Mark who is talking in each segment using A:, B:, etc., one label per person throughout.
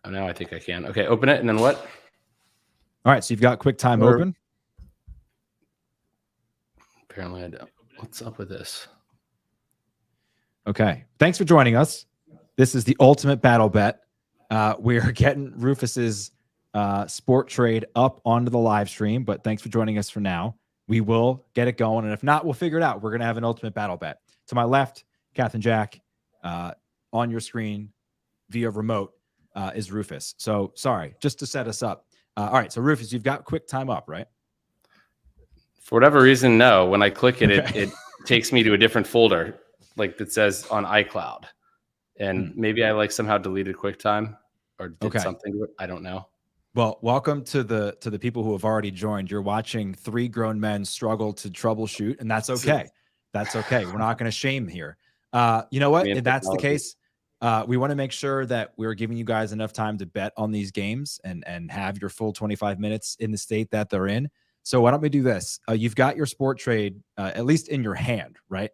A: Oh, now I think I can. Okay, open it, and then what?
B: All right, so you've got QuickTime open.
A: Apparently I don't. What's up with this?
B: Okay, thanks for joining us. This is the ultimate battle bet. We're getting Rufus's sport trade up onto the live stream, but thanks for joining us for now. We will get it going, and if not, we'll figure it out. We're going to have an ultimate battle bet. To my left, Captain Jack, on your screen via remote is Rufus. So sorry, just to set us up. All right, so Rufus, you've got QuickTime up, right?
A: For whatever reason, no. When I click it, it takes me to a different folder, like that says on iCloud. And maybe I like somehow deleted QuickTime or did something to it. I don't know.
B: Well, welcome to the people who have already joined. You're watching three grown men struggle to troubleshoot, and that's okay. That's okay. We're not going to shame here. You know what? If that's the case, we want to make sure that we're giving you guys enough time to bet on these games and have your full 25 minutes in the state that they're in. So why don't we do this? You've got your sport trade at least in your hand, right?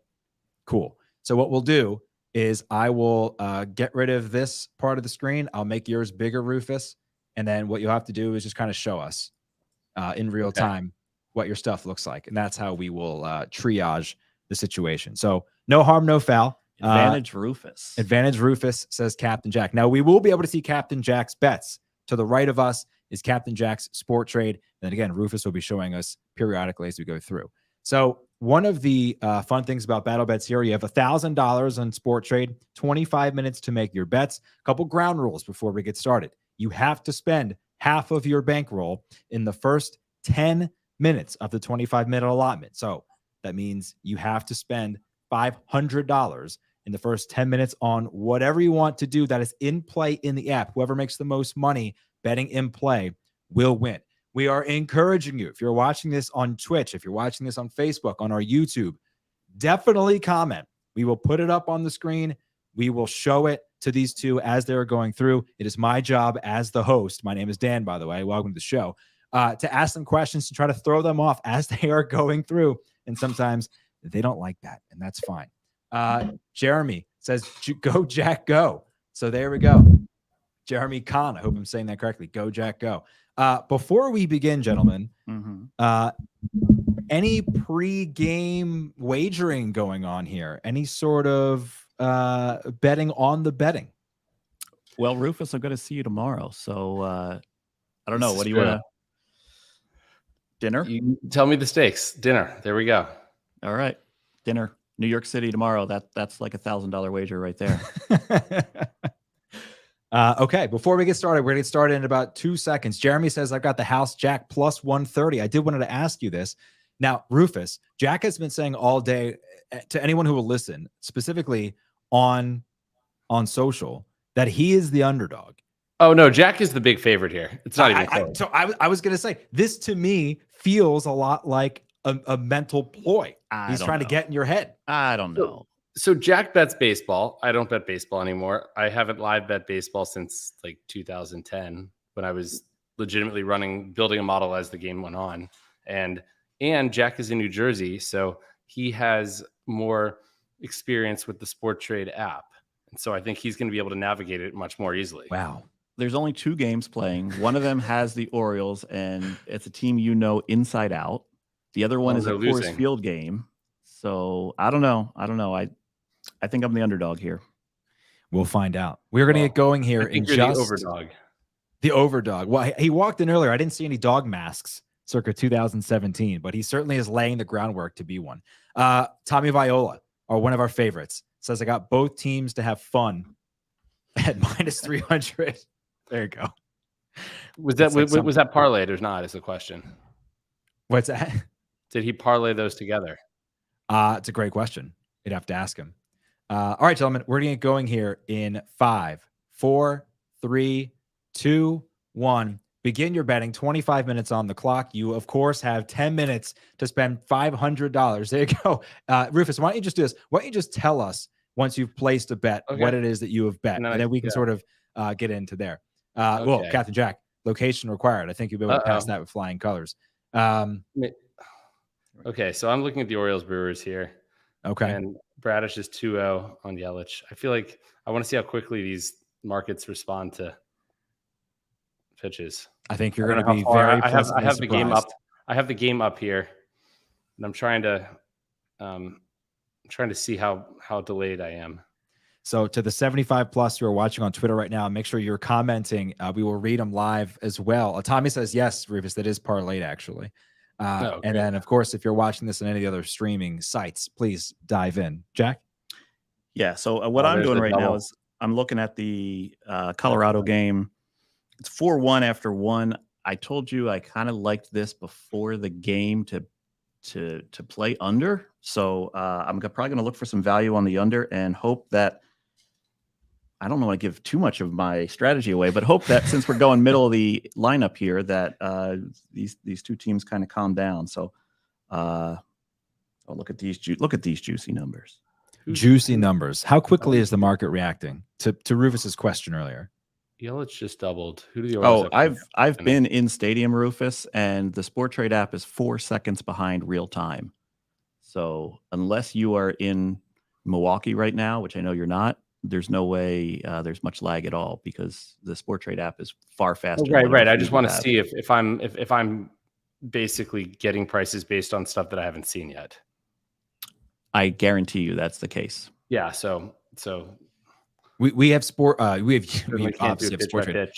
B: Cool. So what we'll do is I will get rid of this part of the screen. I'll make yours bigger, Rufus. And then what you'll have to do is just kind of show us in real time what your stuff looks like. And that's how we will triage the situation. So no harm, no foul.
C: Advantage Rufus.
B: Advantage Rufus, says Captain Jack. Now we will be able to see Captain Jack's bets. To the right of us is Captain Jack's sport trade. And then again, Rufus will be showing us periodically as we go through. So one of the fun things about battle bets here, you have $1,000 on sport trade, 25 minutes to make your bets. A couple ground rules before we get started. You have to spend half of your bankroll in the first 10 minutes of the 25-minute allotment. So that means you have to spend $500 in the first 10 minutes on whatever you want to do that is in play in the app. Whoever makes the most money betting in play will win. We are encouraging you, if you're watching this on Twitch, if you're watching this on Facebook, on our YouTube, definitely comment. We will put it up on the screen. We will show it to these two as they're going through. It is my job as the host. My name is Dan, by the way. Welcome to the show. To ask them questions, to try to throw them off as they are going through. And sometimes they don't like that, and that's fine. Jeremy says, go, Jack, go. So there we go. Jeremy Kahn. I hope I'm saying that correctly. Go, Jack, go. Before we begin, gentlemen, any pre-game wagering going on here? Any sort of betting on the betting?
C: Well, Rufus, I'm going to see you tomorrow. So I don't know. What do you want to? Dinner?
A: You tell me the stakes. Dinner. There we go.
C: All right. Dinner. New York City tomorrow. That's like $1,000 wager right there.
B: Okay, before we get started, we're going to get started in about 2 seconds. Jeremy says, I've got the house Jack plus 130. I did want to ask you this. Now, Rufus, Jack has been saying all day to anyone who will listen, specifically on social, that he is the underdog.
A: Oh, no, Jack is the big favorite here. It's not even close.
B: So I was going to say, this to me feels a lot like a mental ploy. He's trying to get in your head.
C: I don't know.
A: So Jack bets baseball. I don't bet baseball anymore. I haven't live bet baseball since like 2010 when I was legitimately building a model as the game went on. And Jack is in New Jersey, so he has more experience with the Sport Trade app. And so I think he's going to be able to navigate it much more easily.
B: Wow.
C: There's only 2 games playing. One of them has the Orioles, and it's a team you know inside out. The other one is a Coors Field game. So I don't know. I think I'm the underdog here.
B: We'll find out. We're going to get going here in just
A: the overdog.
B: The overdog. Well, he walked in earlier. I didn't see any dog masks circa 2017, but he certainly is laying the groundwork to be one. Tommy Viola, one of our favorites, says I got both teams to have fun at minus 300. There you go.
A: Was that parlayed or not is the question.
B: What's that?
A: Did he parlay those together?
B: It's a great question. You'd have to ask him. All right, gentlemen, we're going to get going here in 5, 4, 3, 2, 1. Begin your betting. 25 minutes on the clock. You, of course, have 10 minutes to spend $500. There you go. Rufus, why don't you just do this? Why don't you just tell us once you've placed a bet what it is that you have bet, and then we can sort of get into there. Well, Captain Jack, location required. I think you'll be able to pass that with flying colors.
A: Okay, so I'm looking at the Orioles Brewers here.
B: Okay.
A: And Bradish is 2-0 on Yelich. I feel like I want to see how quickly these markets respond to pitches.
B: I think you're going to be very pleasantly surprised.
A: The game up. I have the game up here, and I'm trying to see how delayed I am.
B: So to the 75 plus who are watching on Twitter right now, make sure you're commenting. We will read them live as well. Tommy says, yes, Rufus, that is parlayed actually. And then, of course, if you're watching this on any of the other streaming sites, please dive in. Jack?
C: Yeah, so what I'm doing right now is I'm looking at the Colorado game. It's 4-1 after one. I told you I kind of liked this before the game to play under. So I'm probably going to look for some value on the under and hope that I don't want to give too much of my strategy away, but hope that since we're going middle of the lineup here, that these two teams kind of calm down. So look at these juicy numbers.
B: Juicy numbers. How quickly is the market reacting to Rufus's question earlier?
A: Yelich just doubled. Who do the Orioles
C: have? I've been in Stadium, Rufus, and the Sport Trade app is 4 seconds behind real time. So unless you are in Milwaukee right now, which I know you're not, there's no way there's much lag at all because the Sport Trade app is far faster.
A: Right. I just want to see if I'm basically getting prices based on stuff that I haven't seen yet.
C: I guarantee you that's the case.
A: Yeah. So
B: we have sport. We obviously have Sport Trade.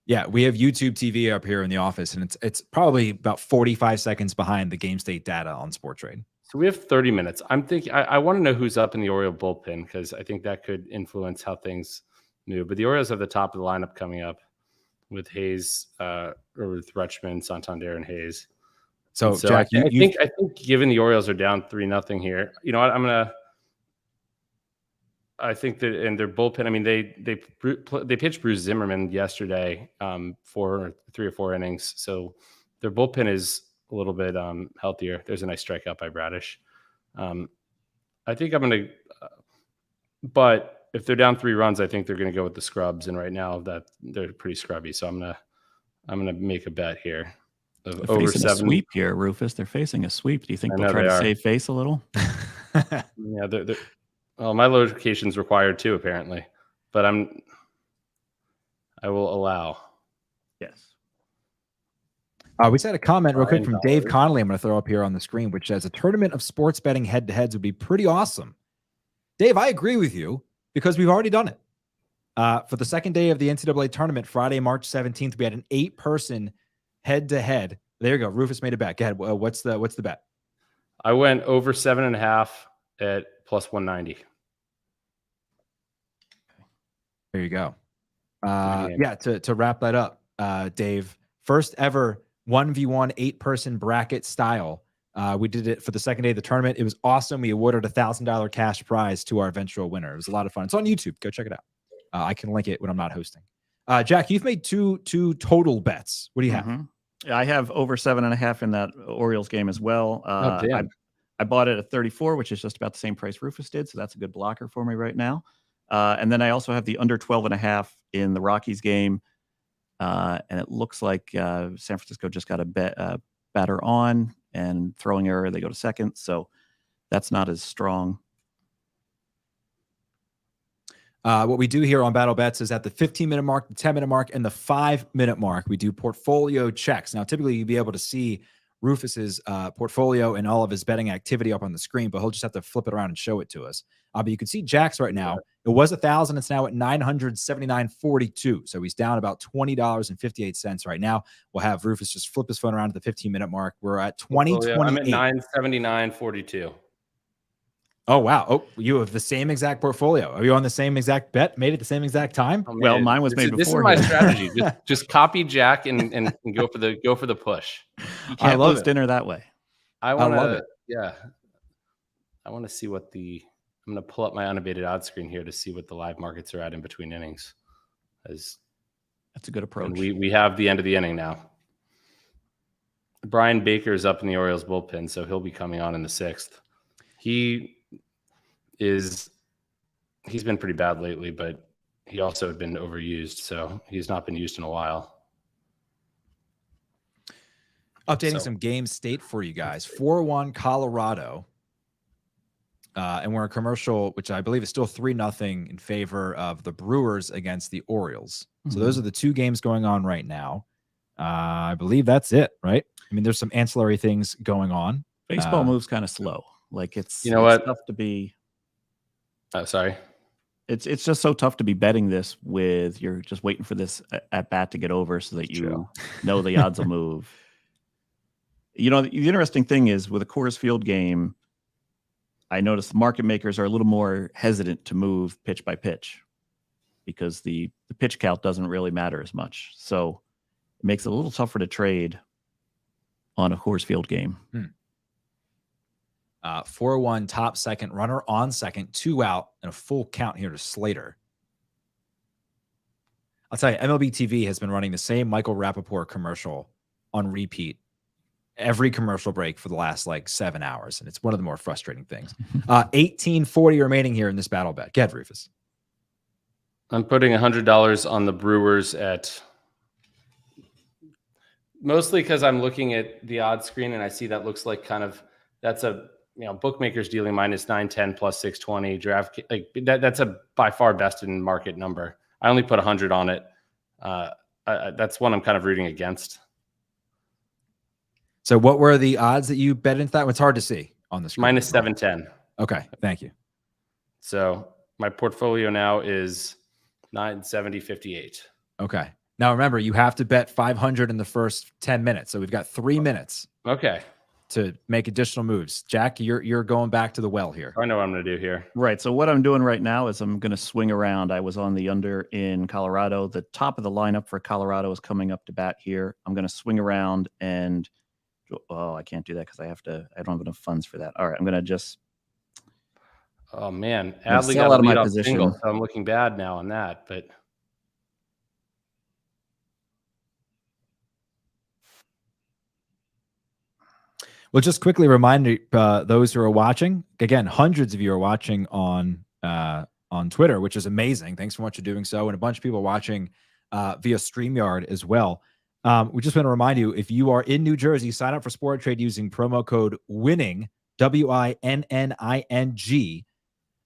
B: Yeah, we have YouTube TV up here in the office, and it's probably about 45 seconds behind the game state data on Sport Trade.
A: So we have 30 minutes. I'm thinking I want to know who's up in the Oriole bullpen because I think that could influence how things move. But the Orioles have the top of the lineup coming up with Hayes, or with Rutschman, Santander, and Hayes.
B: So
A: Jack,
B: I
A: think given the Orioles are down 3-0 here, you know what? I think that in their bullpen, I mean, they pitched Bruce Zimmerman yesterday for 3 or 4 innings, so their bullpen is a little bit healthier. There's a nice strikeout by Bradish. I think I'm going to, but if they're down 3 runs, I think they're going to go with the scrubs. And right now that they're pretty scrubby, so I'm gonna make a bet here.
C: They're over 7. A sweep here, Rufus. They're facing a sweep. Do you think they'll try to save face a little?
A: Yeah, well, my location's required too, apparently, but I will allow.
C: Yes.
B: We just had a comment real quick from Dave Connolly. I'm going to throw up here on the screen, which says a tournament of sports betting head-to-heads would be pretty awesome. Dave, I agree with you because we've already done it. For the second day of the NCAA tournament, Friday, March 17th, we had an 8-person head-to-head. There you go. Rufus made it back. Go ahead. What's the bet?
A: I went over 7.5 at plus 190.
B: There you go. Yeah, to wrap that up, Dave, first ever 1v1 8-person bracket style. We did it for the second day of the tournament. It was awesome. We awarded a $1,000 cash prize to our eventual winner. It was a lot of fun. It's on YouTube. Go check it out. I can link it when I'm not hosting. Jack, you've made two total bets. What do you have?
C: I have over 7.5 in that Orioles game as well. I bought it at 34, which is just about the same price Rufus did. So that's a good blocker for me right now. And then I also have the under 12.5 in the Rockies game. And it looks like San Francisco just got a batter on and throwing error. They go to second. So that's not as strong.
B: What we do here on Battle Bets is at the 15-minute mark, the 10-minute mark, and the 5-minute mark, we do portfolio checks. Now, typically, you'll be able to see Rufus's portfolio and all of his betting activity up on the screen, but he'll just have to flip it around and show it to us. But you can see Jack's right now. It was 1,000. It's now at 979.42. So he's down about $20.58 right now. We'll have Rufus just flip his phone around to the 15-minute mark. We're at 2028.
A: I'm at 979.42.
B: Oh, wow. Oh, you have the same exact portfolio. Are you on the same exact bet? Made it the same exact time?
A: Oh, well, mine was made before. This is my strategy. Just copy Jack and go for the push.
C: You can't lose dinner that way.
A: I love it. Yeah. I want to see what I'm going to pull up my Unabated odds screen here to see what the live markets are at in between innings. That's
C: a good approach.
A: We have the end of the inning now. Brian Baker is up in the Orioles bullpen, so he'll be coming on in the 6th. He's been pretty bad lately, but he also had been overused, so he's not been used in a while.
B: Updating some game state for you guys. 4-1 Colorado. And we're a commercial, which I believe is still 3-0 in favor of the Brewers against the Orioles. So those are the 2 games going on right now. I believe that's it, right? I mean, there's some ancillary things going on.
C: Baseball moves kind of slow. Like it's tough to be.
A: Oh, sorry.
C: It's just so tough to be betting this with you're just waiting for this at bat to get over so that you know the odds will move. You know, the interesting thing is with a Coors Field game, I noticed the market makers are a little more hesitant to move pitch by pitch because the pitch count doesn't really matter as much. So it makes it a little tougher to trade on a Coors Field game.
B: 4-1 top second, runner on second, 2 out, and a full count here to Slater. I'll tell you, MLB TV has been running the same Michael Rappaport commercial on repeat every commercial break for the last like 7 hours, and it's one of the more frustrating things. 1840 remaining here in this battle bet. Get Rufus.
A: I'm putting $100 on the Brewers mostly because I'm looking at the odds screen and I see that looks like that's a bookmakers dealing minus 910 plus 620 draft. Like that's a by far best in market number. I only put 100 on it. That's one I'm kind of rooting against.
B: So what were the odds that you bet into that? It's hard to see on the screen.
A: Minus 710.
B: Okay, thank you.
A: So my portfolio now is 970.58.
B: Okay. Now remember, you have to bet 500 in the first 10 minutes. So we've got 3 minutes.
A: Okay.
B: To make additional moves. Jack, you're going back to the well here.
A: I know what I'm going to do here.
C: Right. So what I'm doing right now is I'm going to swing around. I was on the under in Colorado. The top of the lineup for Colorado is coming up to bat here. I'm going to swing around and I can't do that because I don't have enough funds for that. All right. I'm going to just.
A: Oh man. Adley
C: got out of my position.
A: Single, so I'm looking bad now on that, but.
B: We'll just quickly remind those who are watching. Again, hundreds of you are watching on Twitter, which is amazing. Thanks so much for doing so. And a bunch of people watching via StreamYard as well. We just want to remind you, if you are in New Jersey, sign up for Sport Trade using promo code WINNING, WINNING,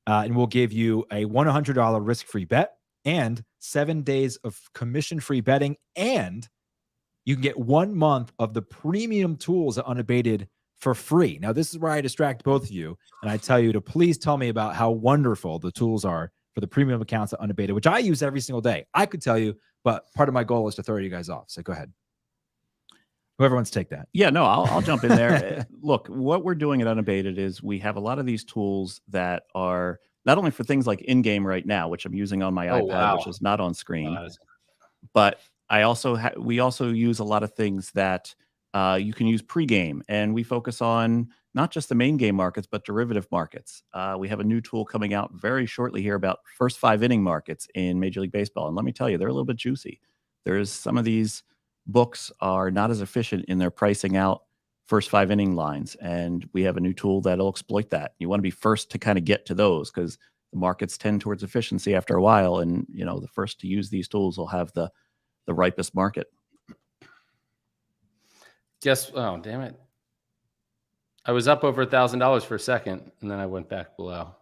B: and we'll give you a $100 risk-free bet and 7 days of commission-free betting, and you can get 1 month of the premium tools at Unabated for free. Now, this is where I distract both of you, and I tell you to please tell me about how wonderful the tools are for the premium accounts at Unabated, which I use every single day. I could tell you, but part of my goal is to throw you guys off. So go ahead. Whoever wants to take that.
C: Yeah, no, I'll jump in there. Look, what we're doing at Unabated is we have a lot of these tools that are not only for things like in-game right now, which I'm using on my iPad, which is not on screen, but we also use a lot of things that you can use pregame, and we focus on not just the main game markets, but derivative markets. We have a new tool coming out very shortly here about first 5 inning markets in Major League Baseball. And let me tell you, they're a little bit juicy. There's some of these books are not as efficient in their pricing out first 5 inning lines. And we have a new tool that'll exploit that. You want to be first to kind of get to those because the markets tend towards efficiency after a while. And, the first to use these tools will have the ripest market.
A: Oh, damn it. I was up over $1,000 for a second, and then I went back below.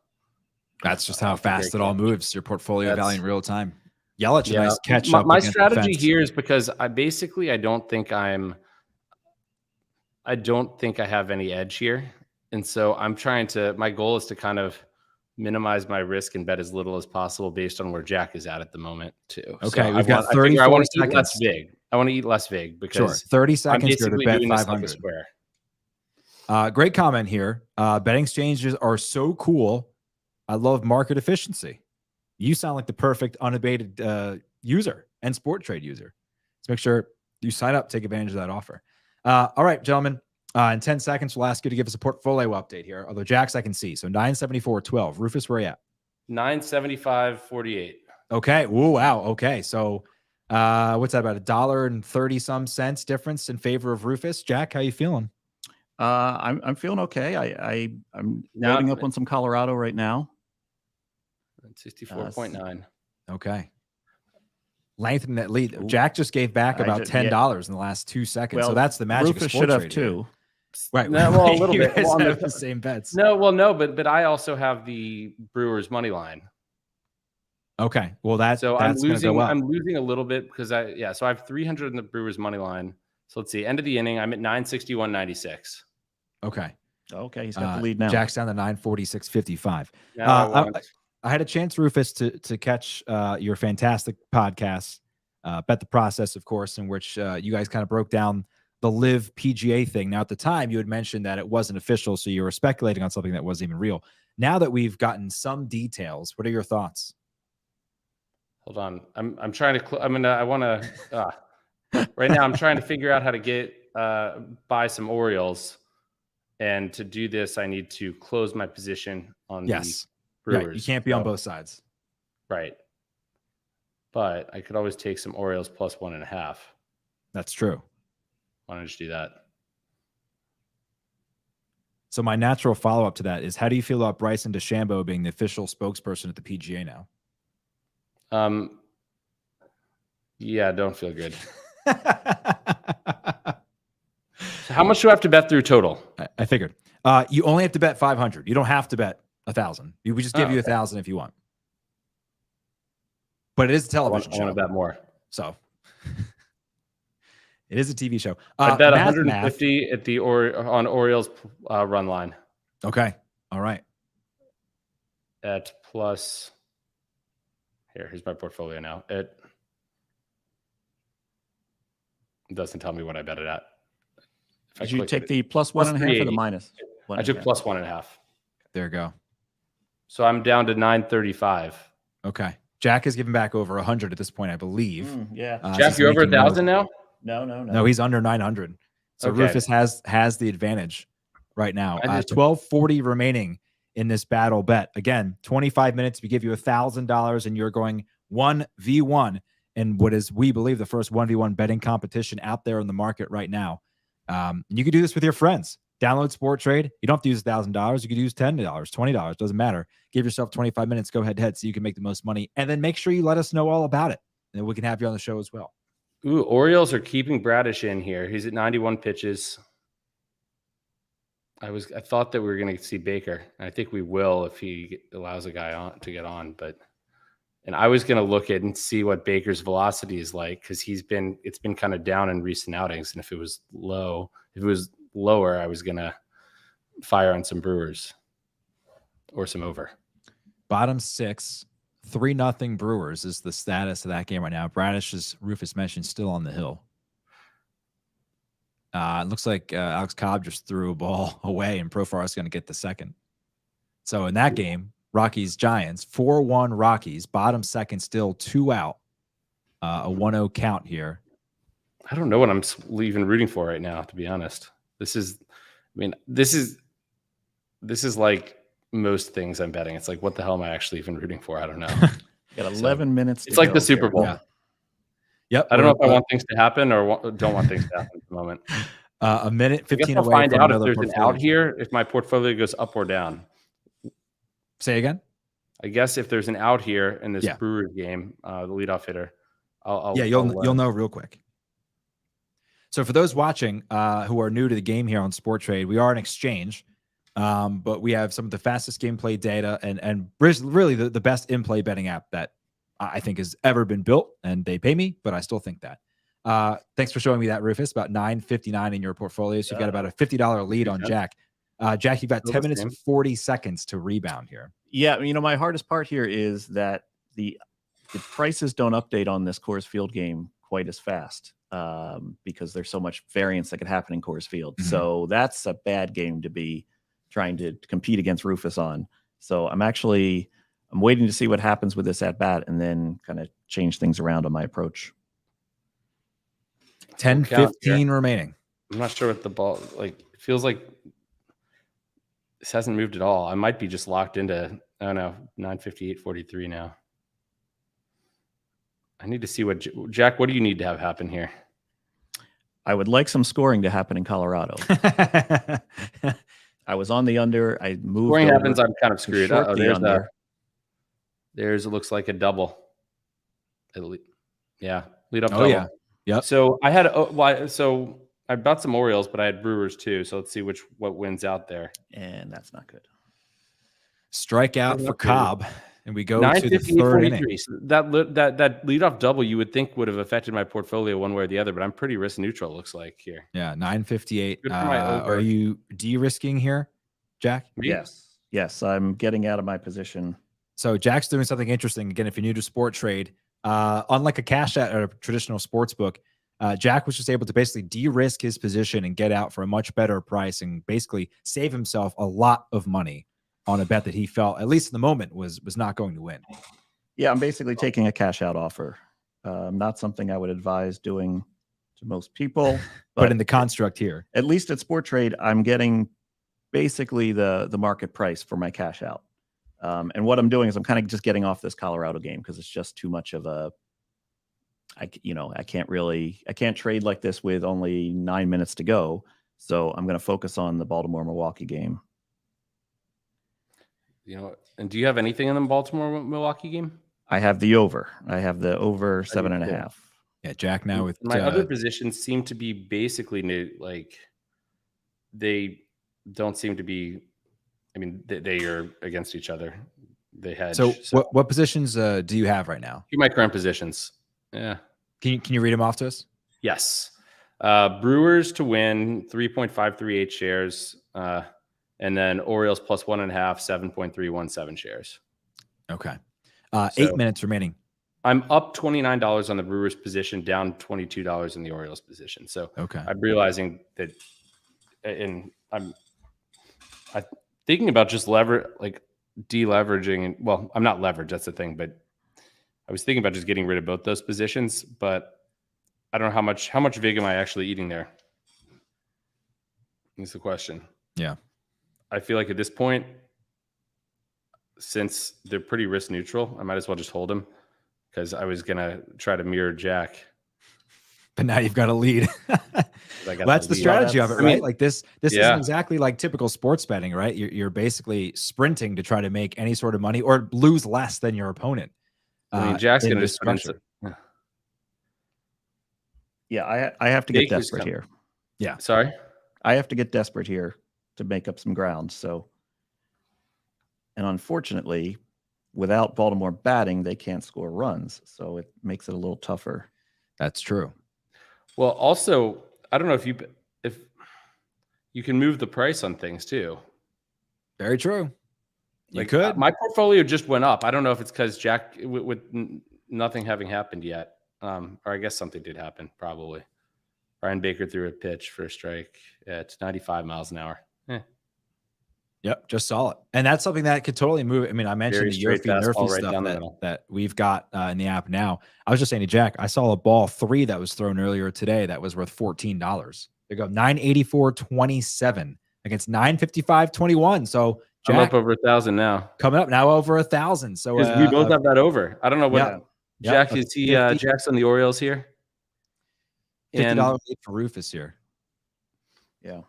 B: That's just how fast it all moves. Your portfolio value in real time. Yelich, a nice catch up.
A: My strategy here is because I don't think I have any edge here. And so my goal is to kind of minimize my risk and bet as little as possible based on where Jack is at the moment too.
B: Okay.
A: So
B: we've got 30
A: I want to
B: seconds.
A: eat less vig. I want to eat less vig because
B: 30 seconds
A: to
B: bet 500. Great comment here. Betting exchanges are so cool. I love market efficiency. You sound like the perfect Unabated user and Sport Trade user. Let's make sure you sign up, take advantage of that offer. All right, gentlemen. In 10 seconds, we'll ask you to give us a portfolio update here. Although Jack's I can see. So 974.12. Rufus, where are you at?
A: 975.48.
B: Okay. Ooh, wow. Okay. So what's that, about $1.30 some cents difference in favor of Rufus? Jack, how you feeling?
C: I'm feeling okay. I'm loading up on some Colorado right now.
A: 64.9.
B: Okay. Lengthening that lead. Jack just gave back about $10 in the last 2 seconds.
C: Well,
B: so that's the magic
C: Rufus
B: of Sport
C: should have
B: Trade
C: too.
B: Right.
A: No, well, a little
B: you
A: bit.
B: guys
A: Well,
B: have the same bets.
A: No, but I also have the Brewers money line.
B: Okay. Well, that's
A: I'm
B: going to go up.
A: I'm losing a little bit because so I have 300 in the Brewers money line. So let's see. End of the inning, I'm at 961.96.
B: Okay.
C: Okay, he's got the lead now.
B: Jack's down to 946.55.
A: Now
B: I had a chance, Rufus, to catch your fantastic podcast, Bet the Process, of course, in which you guys kind of broke down the Live PGA thing. Now, at the time, you had mentioned that it wasn't official, so you were speculating on something that wasn't even real. Now that we've gotten some details, what are your thoughts?
A: Hold on. I'm trying to. I want to. Right now, I'm trying to figure out how to get buy some Orioles, and to do this, I need to close my position on the Brewers.
B: Right. You can't be on both sides.
A: Right. But I could always take some Orioles plus 1.5.
B: That's true.
A: Why don't you do that?
B: So my natural follow-up to that is, how do you feel about Bryson DeChambeau being the official spokesperson at the PGA now?
A: Yeah, I don't feel good. So how much do I have to bet through total?
B: I figured. You only have to bet 500. You don't have to bet 1,000. We just give you 1,000 if you want. But it is a television show.
A: I want to bet more.
B: So it is a TV show.
A: I bet 150 at the on Orioles run line.
B: Okay. All right.
A: At plus. Here's my portfolio now. It doesn't tell me what I bet it at.
C: Did you take the plus 1.5 or the minus?
A: I took plus 1.5.
B: There you go.
A: So I'm down to 935.
B: Okay. Jack is giving back over 100 at this point, I believe.
C: Yeah.
A: Jack, you're over 1,000 now?
C: No,
B: he's under 900. So okay. Rufus has the advantage right now. 12:40 remaining in this battle bet. Again, 25 minutes. We give you $1,000 and you're going 1v1 in what is, we believe, the first 1v1 betting competition out there in the market right now. You can do this with your friends. Download Sport Trade. You don't have to use $1,000. You could use $10, $20. Doesn't matter. Give yourself 25 minutes. Go head to head so you can make the most money. And then make sure you let us know all about it. And we can have you on the show as well.
A: Ooh, Orioles are keeping Bradish in here. He's at 91 pitches. I thought that we were going to see Baker. I think we will if he allows a guy on to get on. And I was going to look at and see what Baker's velocity is like, because it's been kind of down in recent outings. And if it was lower, I was going to fire on some Brewers or some over.
B: Bottom 6, 3-0 Brewers is the status of that game right now. Bradish, as Rufus mentioned, still on the hill. It looks like Alex Cobb just threw a ball away, and Profar is going to get the second. So in that game, Rockies-Giants, 4-1 Rockies, bottom second, still 2 out. A 1-0 count here.
A: I don't know what I'm even rooting for right now, to be honest. This is like most things I'm betting. It's like, what the hell am I actually even rooting for? I don't know.
C: Got 11 minutes.
A: It's like the Super Bowl.
B: Yeah. Yep.
A: I don't know if I want things to happen or don't want things to happen at the moment.
B: A minute 15
A: I'll
B: away.
A: Find
B: from
A: out if there's
B: portfolio.
A: an out here, if my portfolio goes up or down.
B: Say again.
A: I guess if there's an out here in this Brewers game, the leadoff hitter,
B: you'll know real quick. So for those watching who are new to the game here on Sport Trade, we are an exchange, but we have some of the fastest gameplay data and really the best in-play betting app that I think has ever been built, and they pay me, but I still think that. Thanks for showing me that, Rufus. About 959 in your portfolio, so you've got about a $50 lead on Jack. Jack, you've got 10 minutes and 40 seconds to rebound here.
C: Yeah, my hardest part here is that the prices don't update on this Coors Field game quite as fast because there's so much variance that could happen in Coors Field. Mm-hmm. So that's a bad game to be trying to compete against Rufus on. So I'm waiting to see what happens with this at bat and then kind of change things around on my approach.
B: 10-15 remaining.
A: I'm not sure what the ball it feels like. This hasn't moved at all. I might be just locked into, I don't know, 958.43 now. I need to see what Jack, what do you need to have happen here?
C: I would like some scoring to happen in Colorado. I was on the under. I moved.
A: Scoring happens, I'm kind of screwed.
C: Oh,
A: there's it looks like a double. Yeah, lead up.
B: Oh
A: double.
B: Yeah. Yep.
A: So I bought some Orioles, but I had Brewers too. So let's see what wins out there.
C: And that's not good.
B: Strikeout for Cobb. And we go to the third inning.
A: So that leadoff double you would think would have affected my portfolio one way or the other, but I'm pretty risk neutral, looks like here.
B: Yeah, 958.
A: Good for my over.
B: Are you de-risking here, Jack?
A: Me?
C: Yes, I'm getting out of my position.
B: So Jack's doing something interesting. Again, if you're new to sport trade, unlike a cash out or a traditional sports book, Jack was just able to basically de-risk his position and get out for a much better price and basically save himself a lot of money on a bet that he felt, at least in the moment, was not going to win.
C: Yeah, I'm basically taking a cash out offer. Not something I would advise doing to most people.
B: But in the construct here,
C: at least at Sport Trade, I'm getting basically the market price for my cash out. And what I'm doing is I'm kind of just getting off this Colorado game because it's just too much of a, I can't trade like this with only 9 minutes to go. So I'm going to focus on the Baltimore-Milwaukee game.
A: And do you have anything in the Baltimore-Milwaukee game?
C: I have the over. I have the over 7.5.
B: Yeah, Jack now with
A: my other positions seem to be basically new. Like they don't seem to be. I mean, they are against each other. They hedge.
B: So what positions do you have right now?
A: My current positions. Yeah.
B: Can you read them off to us?
A: Yes. Brewers to win 3.538 shares. And then Orioles plus 1.5, 7.317 shares.
B: Okay. 8 minutes remaining.
A: I'm up $29 on the Brewers position, down $22 in the Orioles position. So
B: okay.
A: I'm realizing that, and I'm thinking about just deleveraging. Well, I'm not leveraged. That's the thing. But I was thinking about just getting rid of both those positions. But I don't know how much vig am I actually eating there? That's the question.
B: Yeah.
A: I feel like at this point, since they're pretty risk neutral, I might as well just hold them because I was going to try to mirror Jack.
B: But now you've got a lead. Well, that's the strategy of it, right? I mean, like this isn't exactly like typical sports betting, right? You're basically sprinting to try to make any sort of money or lose less than your opponent.
A: I mean, Jack's going to sprint.
C: Yeah, I have to get desperate here.
B: Yeah.
A: Sorry?
C: I have to get desperate here to make up some ground. So, and unfortunately, without Baltimore batting, they can't score runs. So it makes it a little tougher.
B: That's true.
A: Well, also, I don't know if you can move the price on things too.
B: Very true. You could.
A: My portfolio just went up. I don't know if it's because Jack, with nothing having happened yet, or I guess something did happen. Probably. Brian Baker threw a pitch for a strike at 95 miles an hour.
B: Yep, just saw it. And that's something that could totally move. I mean, I mentioned the Nerfy stuff that we've got in the app now. I was just saying to Jack, I saw a ball 3 that was thrown earlier today that was worth $14. They go 984.27 against 955.21. So Jack,
A: I'm up over 1,000 now.
B: Coming up now over 1,000. So
A: we both have that over. I don't know what Jack is. Jack's on the Orioles here.
B: $50 lead for Rufus here.
C: Yeah.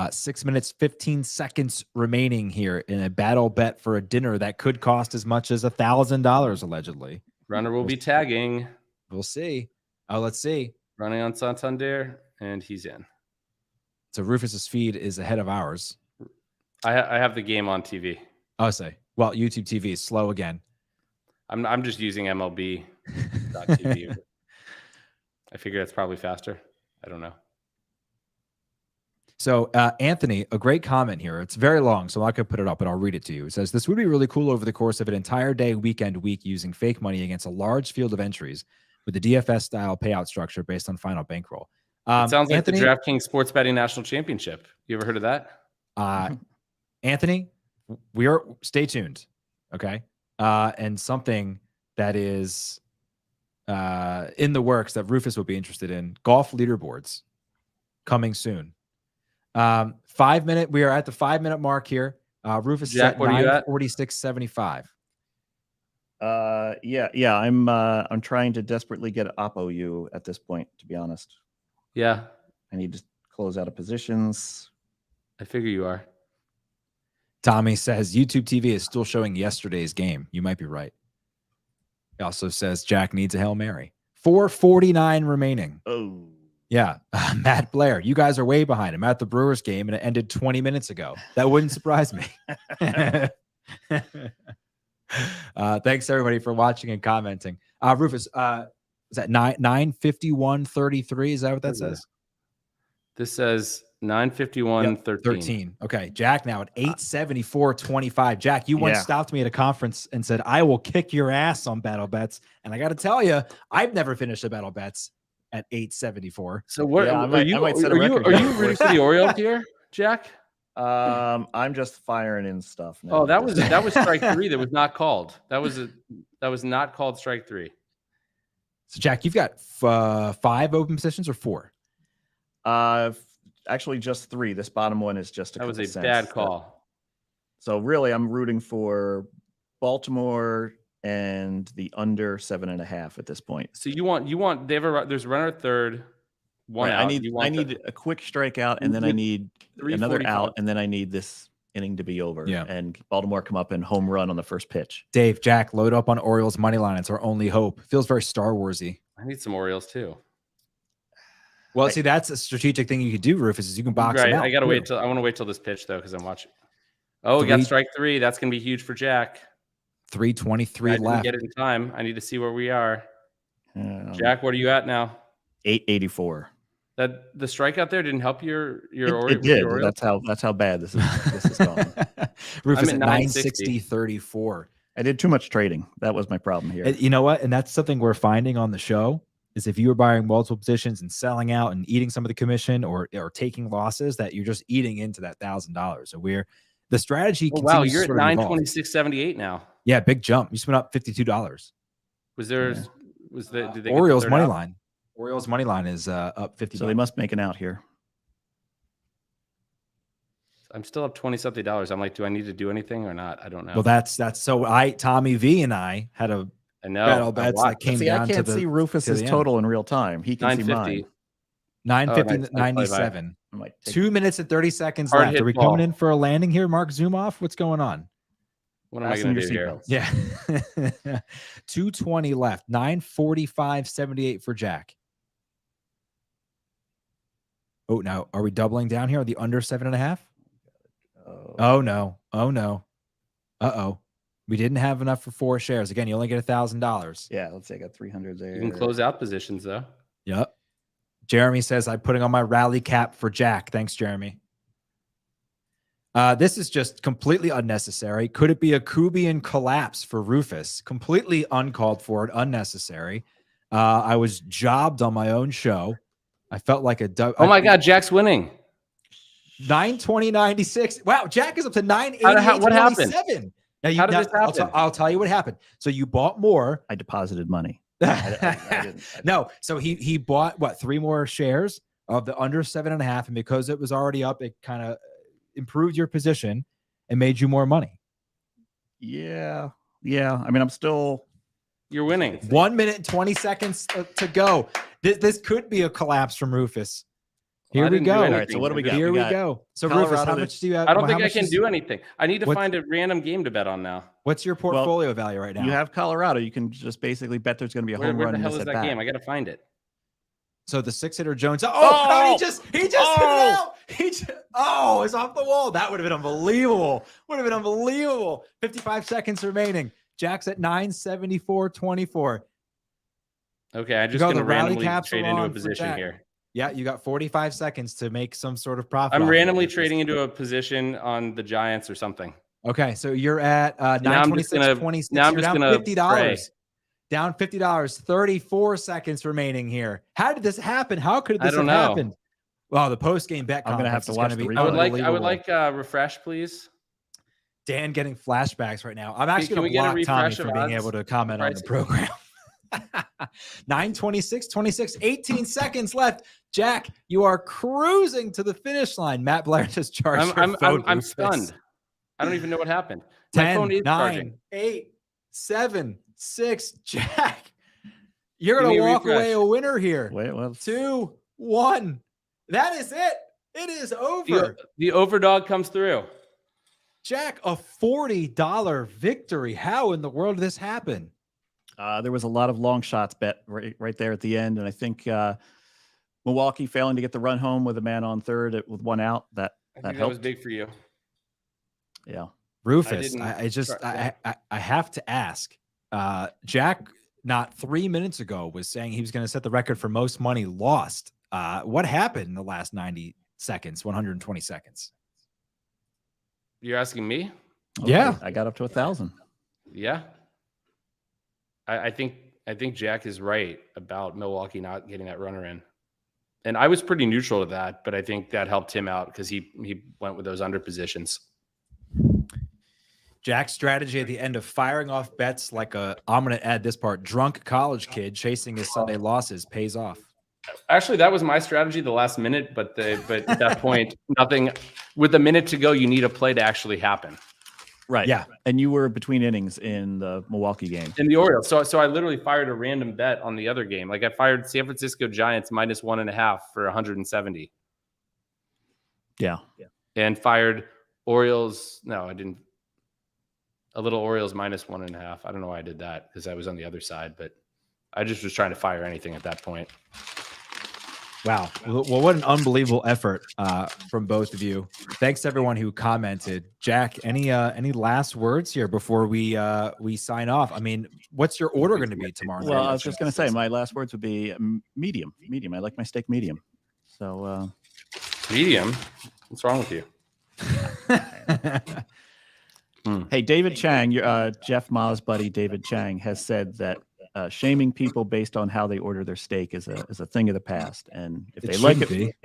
B: 6 minutes, 15 seconds remaining here in a battle bet for a dinner that could cost as much as $1,000 allegedly.
A: Runner will be tagging.
B: We'll see. Oh, let's see.
A: Running on Santander, and he's in.
B: So Rufus's feed is ahead of ours.
A: I have the game on TV.
B: Oh, say. Well, YouTube TV is slow again.
A: I'm just using MLB.TV. I figure it's probably faster. I don't know.
B: So Anthony, a great comment here. It's very long, so I'm not going to put it up, but I'll read it to you. It says, this would be really cool over the course of an entire day, weekend, week, using fake money against a large field of entries with the DFS-style payout structure based on final bankroll.
A: It sounds like Anthony, the DraftKings Sports Betting National Championship. You ever heard of that?
B: Anthony, stay tuned, okay? And something that is in the works that Rufus would be interested in, golf leaderboards coming soon. 5 minute. We are at the 5 minute mark here. Rufus is at 946.75.
C: Yeah. I'm trying to desperately get Oppo U at this point, to be honest.
A: Yeah.
B: I
C: need to close out of positions.
A: I figure you are.
B: Tommy says YouTube TV is still showing yesterday's game. You might be right. He also says Jack needs a Hail Mary. 4:49 remaining.
C: Oh.
B: Yeah. Matt Blair, you guys are way behind. I'm at the Brewers game and it ended 20 minutes ago. That wouldn't surprise me. Thanks everybody for watching and commenting. Rufus, is that 9:51:33? Is that what that says?
A: This says 9:51:13.
B: 13. Okay, Jack now at 8:74:25. Jack, you once stopped me at a conference and said, "I will kick your ass on battle bets," and I got to tell you, I've never finished a battle bets at 8:74.
A: So what are you rooting for the Orioles here, Jack?
C: I'm just firing in stuff now.
A: Oh, that was strike 3 that was not called. That was not called strike 3.
B: So Jack, you've got 5 open positions or 4?
C: Actually just 3. This bottom one is just
A: that was a bad call.
C: So really, I'm rooting for Baltimore and the under 7.5 at this point.
A: So you want there's a runner at third, one out.
C: I need a quick strikeout, and then I need another out, and then I need this inning to be over.
B: Yeah.
C: And Baltimore come up and home run on the first pitch.
B: Dave, Jack, load up on Orioles money line. It's our only hope. Feels very Star Warsy.
A: I need some Orioles too.
B: Well, see, that's a strategic thing you could do, Rufus, is you can box them out.
A: I gotta wait till I want to wait till this pitch though, because I'm watching. Oh, we got strike 3. That's gonna be huge for Jack.
B: 3:23 left.
A: Get it in time. I need to see where we are. Jack, what are you at now?
C: 884.
A: That the strikeout there didn't help your
C: it did. That's how bad this is going.
B: Rufus at 960.34.
C: I did too much trading. That was my problem here.
B: You know what? And that's something we're finding on the show is if you were buying multiple positions and selling out and eating some of the commission or taking losses, that you're just eating into that $1,000. So the strategy.
A: Oh, wow, you're at 926.78 now.
B: Yeah, big jump. You spent up $52.
A: Did they
B: Orioles money line? Orioles money line is up 50.
C: So they must make an out here.
A: I'm still up $20-something. I'm like, do I need to do anything or not? I don't know.
B: Well, that's so Tommy V and I had a battle bets that came down
C: I can't see Rufus's total in real time. He can see mine.
B: 9:50.97. 2 minutes and 30 seconds left. Are we coming in for a landing here, Mark Zumoff? What's going on?
A: What am I going to do here?
B: Yeah. 2:20 left. 9:45.78 for Jack. Oh, now are we doubling down here? Are the under 7.5? Oh no. Uh-oh. We didn't have enough for 4 shares. Again, you only get $1,000.
C: Yeah, let's say I got 300 there.
A: You can close out positions though.
B: Yep. Jeremy says I'm putting on my rally cap for Jack. Thanks, Jeremy. This is just completely unnecessary. Could it be a Kubian collapse for Rufus? Completely uncalled for and unnecessary. I was jobbed on my own show. I felt like a
A: oh my God, Jack's winning.
B: 920.96. Wow, Jack is up to 988.27.
A: What happened?
B: How did this happen? I'll tell you what happened. So you bought more.
C: I deposited money.
B: I didn't. No, so he bought 3 more shares of the under 7.5, and because it was already up, it kind of improved your position and made you more money.
C: Yeah. I mean,
A: you're winning.
B: 1 minute and 20 seconds to go. This could be a collapse from Rufus. Here we go.
C: All right, so what do we got?
B: Here we go. So
C: Colorado,
B: Rufus, how much do you have?
A: I don't think I can do anything. I need to find a random game to bet on now.
B: What's your portfolio value right now?
C: You have Colorado. You can just basically bet there's going to be a home run.
A: Where the hell is that game? I got to find it.
B: So the 6-hitter Jones. Oh, he just hit it out. It's off the wall. That would have been unbelievable. 55 seconds remaining. Jack's at 974.24.
A: Okay, I'm just going to randomly trade into a position here.
B: Yeah, you got 45 seconds to make some sort of profit.
A: I'm randomly trading into a position on the Giants or something.
B: Okay, so you're at 926.26.
A: Now I'm just
B: down
A: gonna
B: $50. Down $50. 34 seconds remaining here. How did this happen? How could this have happened? Well, the post-game bet.
C: I'm going to have to watch the replay.
A: I would like refresh, please.
B: Dan getting flashbacks right now. I'm actually going to block Tommy from being able to comment on the program. 9:26.26, 18 seconds left. Jack, you are cruising to the finish line. Matt Blair just charged.
A: I'm stunned. I don't even know what happened.
B: 10, 9, 8, 7, 6. Jack, you're going to walk away a winner here.
C: Wait,
B: 2, 1. That is it. It is over.
A: The overdog comes through.
B: Jack, a $40 victory. How in the world did this happen?
C: There was a lot of long shots bet right there at the end, and I think Milwaukee failing to get the run home with a man on third with 1 out. That helped.
A: That was big for you.
C: Yeah.
B: Rufus, I have to ask. Jack, not 3 minutes ago, was saying he was going to set the record for most money lost. What happened in the last 90 seconds, 120 seconds?
A: You're asking me?
C: Okay,
B: yeah,
C: I got up to 1,000.
A: Yeah. I think Jack is right about Milwaukee not getting that runner in. And I was pretty neutral to that, but I think that helped him out because he went with those under positions.
B: Jack's strategy at the end of firing off bets like I'm going to add this part, drunk college kid chasing his Sunday losses pays off.
A: Actually, that was my strategy the last minute, but at that point, nothing. With a minute to go, you need a play to actually happen.
C: Right.
B: Yeah.
C: And you were between innings in the Milwaukee game.
A: In the Orioles. So I literally fired a random bet on the other game. Like I fired San Francisco Giants -1.5 for 170.
C: Yeah.
A: And fired Orioles. No, I didn't. A little Orioles -1.5. I don't know why I did that because I was on the other side, but I just was trying to fire anything at that point.
B: Wow. Well, what an unbelievable effort from both of you. Thanks to everyone who commented. Jack, any last words here before we sign off? I mean, what's your order going to be tomorrow?
C: Well, I was just going to say my last words would be medium. I like my steak medium. So
A: medium? What's wrong with you?
C: Hey, David Chang, Jeff Ma's buddy David Chang has said that shaming people based on how they order their steak is a thing of the past, and if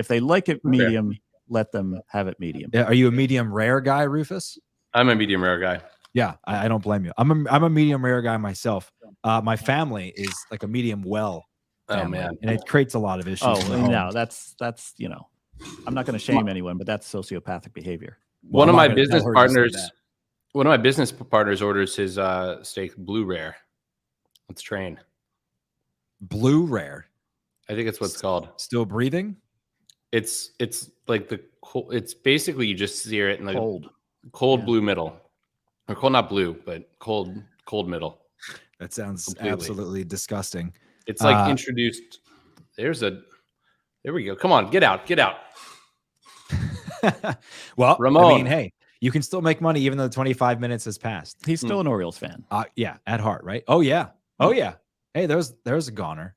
C: they like it medium, let them have it medium.
B: Yeah, are you a medium rare guy, Rufus?
A: I'm a medium rare guy.
B: Yeah, I don't blame you. I'm a medium rare guy myself. My family is like a medium well family,
A: man,
B: and it creates a lot of issues.
C: Oh no, that's I'm not going to shame anyone, but that's sociopathic behavior.
A: One of my business partners orders his steak blue rare. Let's train.
B: Blue rare.
A: I think it's what's called.
B: Still breathing?
A: It's like it's basically you just sear it in the cold blue middle. Or cold, not blue, but cold middle.
B: That sounds absolutely disgusting.
A: It's like introduced. There we go. Come on, get out.
B: Well,
A: Ramon.
B: I mean, hey, you can still make money even though 25 minutes has passed.
C: He's still an Orioles fan.
B: Yeah, at heart, right? Oh yeah. Hey, there's a goner.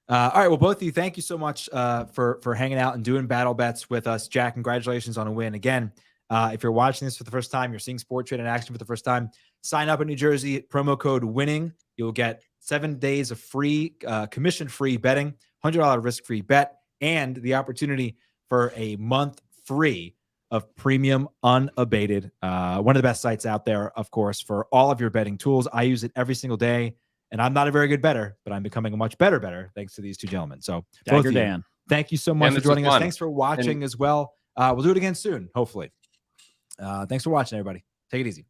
B: All right. Well, both of you, thank you so much for hanging out and doing battle bets with us. Jack, congratulations on a win. Again, if you're watching this for the first time, you're seeing Sport Trade in action for the first time, sign up in New Jersey, promo code WINNING. You'll get 7 days of free, commission-free betting, $100 risk-free bet, and the opportunity for a month free of premium Unabated. One of the best sites out there, of course, for all of your betting tools. I use it every single day, and I'm not a very good bettor, but I'm becoming a much better bettor thanks to these two gentlemen. So both of you, thank you so much for joining us. Thanks for watching as well. We'll do it again soon, hopefully. Thanks for watching, everybody. Take it easy.